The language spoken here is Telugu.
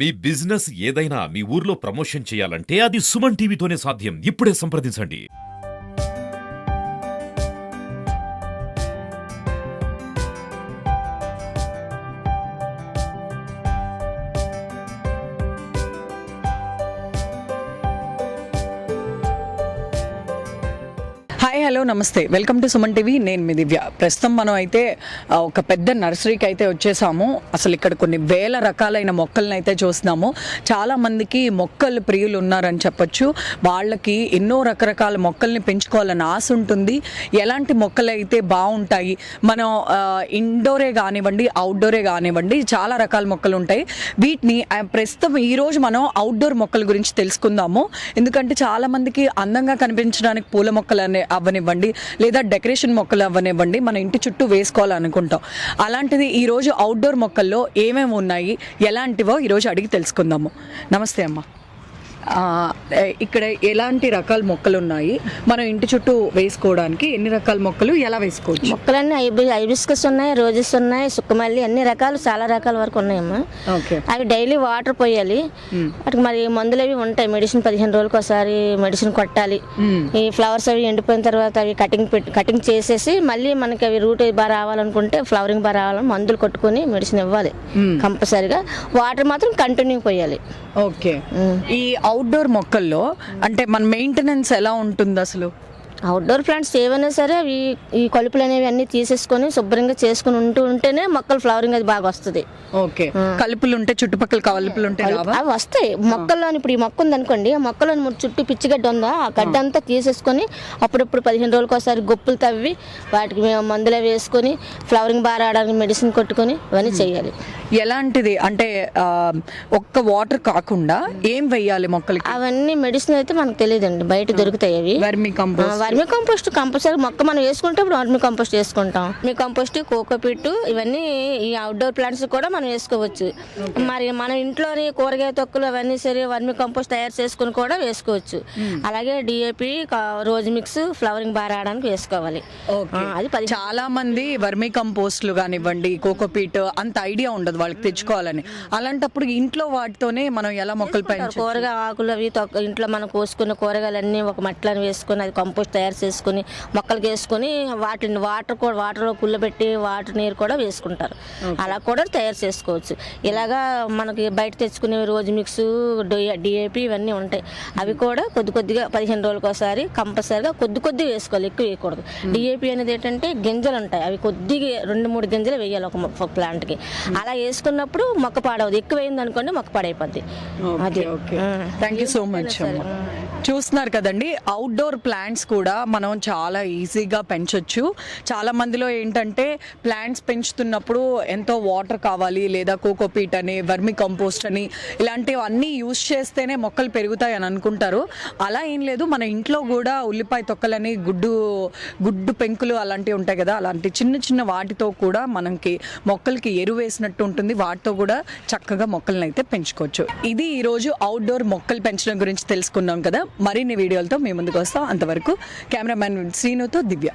మీ బిజినెస్ ఏదైనా మీ ఊర్లో ప్రమోషన్ చేయాలంటే అది సుమన్ టీవీతోనే సాధ్యం. ఇప్పుడే సంప్రదించండి. హాయ్ హలో నమస్తే, వెల్కమ్ టు సుమన్ టీవీ. నేను మీ దివ్య. ప్రస్తుతం మనం అయితే ఒక పెద్ద నర్సరీకి అయితే వచ్చేసాము. అసలు ఇక్కడ కొన్ని వేల రకాలైన మొక్కలను అయితే చూస్తున్నాము. చాలామందికి మొక్కలు ప్రియులు ఉన్నారని చెప్పొచ్చు. వాళ్ళకి ఎన్నో రకరకాల మొక్కల్ని పెంచుకోవాలని ఆశ ఉంటుంది. ఎలాంటి మొక్కలు అయితే బాగుంటాయి, మనం ఇండోరే కానివ్వండి అవుట్డోరే కానివ్వండి చాలా రకాల మొక్కలు ఉంటాయి. వీటిని ప్రస్తుతం ఈరోజు మనం అవుట్డోర్ మొక్కల గురించి తెలుసుకుందాము. ఎందుకంటే చాలామందికి అందంగా కనిపించడానికి పూల మొక్కలు అవ్వనివ్వండి లేదా డెకరేషన్ మొక్కలు అవ్వనివ్వండి మన ఇంటి చుట్టూ వేసుకోవాలనుకుంటాం. అలాంటిది ఈరోజు అవుట్డోర్ మొక్కల్లో ఏమేమి ఉన్నాయి, ఎలాంటివో ఈరోజు అడిగి తెలుసుకుందాము. నమస్తే అమ్మ. ఇక్కడ ఎలాంటి రకాల మొక్కలు ఉన్నాయి, మనం ఇంటి చుట్టూ వేసుకోవడానికి ఎన్ని రకాల మొక్కలు ఎలా వేసుకోవచ్చు? మొక్కలన్నీ హైబిస్కస్ ఉన్నాయి, రోజెస్ ఉన్నాయి, సుక్కమల్లి, అన్ని రకాలు చాలా రకాల వరకు ఉన్నాయమ్మా. అవి డైలీ వాటర్ పోయాలి. వాటికి మరి మందులు అవి ఉంటాయి. మెడిసిన్ 15 రోజులకు ఒకసారి మెడిసిన్ కొట్టాలి. ఈ ఫ్లవర్స్ అవి ఎండిపోయిన తర్వాత అవి కటింగ్ చేసేసి మళ్ళీ మనకి అవి రూట్ బాగా రావాలనుకుంటే, ఫ్లవరింగ్ బాగా రావాలని మందులు కొట్టుకుని మెడిసిన్ ఇవ్వాలి కంపల్సరిగా. వాటర్ మాత్రం కంటిన్యూ పోయాలి. ఓకే. ఈ అవుట్డోర్ మొక్కల్లో అంటే మన మెయింటెనెన్స్ ఎలా ఉంటుంది అసలు? అవుట్డోర్ ప్లాంట్స్ ఏవైనా సరే అవి ఈ కలుపులు అనేవి అన్ని తీసేసుకొని శుభ్రంగా చేసుకుని ఉంటేనే మొక్కలు ఫ్లవరింగ్ అది బాగా వస్తుంది. ఓకే. కలుపులు ఉంటే చుట్టుపక్కల కలుపులు ఉంటే అవి వస్తాయి మొక్కల్లో. ఇప్పుడు ఈ మొక్క ఉంది అనుకోండి, ఆ మొక్కలో చుట్టూ పిచ్చిగడ్డ ఉందా, ఆ గడ్డ అంతా తీసేసుకొని అప్పుడప్పుడు 15 రోజులకు ఒకసారి గొప్పులు తవ్వి వాటికి మందులు వేసుకొని ఫ్లవరింగ్ బాగా రావడానికి మెడిసిన్ కొట్టుకొని ఇవన్నీ చేయాలి. ఎలాంటిది అంటే ఒక్క వాటర్ కాకుండా ఏం వెయ్యాలి మొక్కలకి? అవన్నీ మెడిసిన్ అయితే మనకు తెలియదండి, బయట దొరుకుతాయి అవి. వర్మి కంపోస్ట్ కంపల్సరీ మొక్క మనం వేసుకుంటే వర్మి కంపోస్ట్ వేసుకుంటాం. వర్మి కంపోస్ట్, కోకోపీట్, ఇవన్నీ ఈ అవుట్డోర్ ప్లాంట్స్ కూడా మనం వేసుకోవచ్చు. మరి మన ఇంట్లోని కూరగాయ తొక్కులు అవన్నీ సరే వర్మి కంపోస్ట్ తయారు చేసుకుని కూడా వేసుకోవచ్చు. అలాగే డిఏపి, రోజ్ మిక్స్ ఫ్లవరింగ్ బాగా రావడానికి వేసుకోవాలి. అది చాలా మంది వర్మి కంపోస్ట్లు కానివ్వండి, కోకోపీట్ అంత ఐడియా ఉండదు వాళ్ళకి తెచ్చుకోవాలని. అలాంటప్పుడు ఇంట్లో వాటితోనే మనం ఎలా మొక్కలు పెంచుకోవచ్చు? కూరగాయ ఆకులు అవి ఇంట్లో మనం కోసుకున్న కూరగాయలన్నీ ఒక మట్లను వేసుకుని అది కంపోస్ట్ తయారు చేసుకుని మొక్కలకి వేసుకొని వాటిని వాటర్లో కుళ్ళబెట్టి వాటర్ నీరు కూడా వేసుకుంటారు. అలా కూడా తయారు చేసుకోవచ్చు. ఇలాగా మనకి బయట తెచ్చుకునే రోజు మిక్స్, డిఏపి ఇవన్నీ ఉంటాయి. అవి కూడా కొద్దిగా 15 రోజులకు ఒకసారి కంపల్సరిగా కొద్ది వేసుకోవాలి, ఎక్కువ వేయకూడదు. డిఏపి అనేది ఏంటంటే గింజలు ఉంటాయి, అవి కొద్దిగా 2-3 గింజలు వేయాలి ఒక ప్లాంట్కి. అలా వేసుకున్నప్పుడు మొక్క పాడవదు. ఎక్కువ అయింది అనుకోండి మొక్క పాడైపోద్ది. అది. Thank you so much. చూస్తున్నారు కదండి, అవుట్డోర్ ప్లాంట్స్ కూడా మనం చాలా ఈజీగా పెంచవచ్చు. చాలా మందిలో ఏంటంటే ప్లాంట్స్ పెంచుతున్నప్పుడు ఎంతో వాటర్ కావాలి, లేదా కోకోపీట్ అని, వర్మి కంపోస్ట్ అని ఇలాంటివన్నీ యూజ్ చేస్తేనే మొక్కలు పెరుగుతాయి అని అనుకుంటారు. అలా ఏం లేదు. మన ఇంట్లో కూడా ఉల్లిపాయ తొక్కలని, గుడ్డు పెంకులు అలాంటివి ఉంటాయి కదా, అలాంటి చిన్న వాటితో కూడా మనకి మొక్కలకి ఎరువు వేసినట్టు ఉంటుంది. వాటితో కూడా చక్కగా మొక్కలను అయితే పెంచుకోవచ్చు. ఇది ఈరోజు అవుట్డోర్ మొక్కలు పెంచడం గురించి తెలుసుకున్నాం కదా. మరిన్ని వీడియోలతో మీ ముందుకు వస్తాం. అంతవరకు కెమెరామ్యాన్ శ్రీనుతో దివ్య.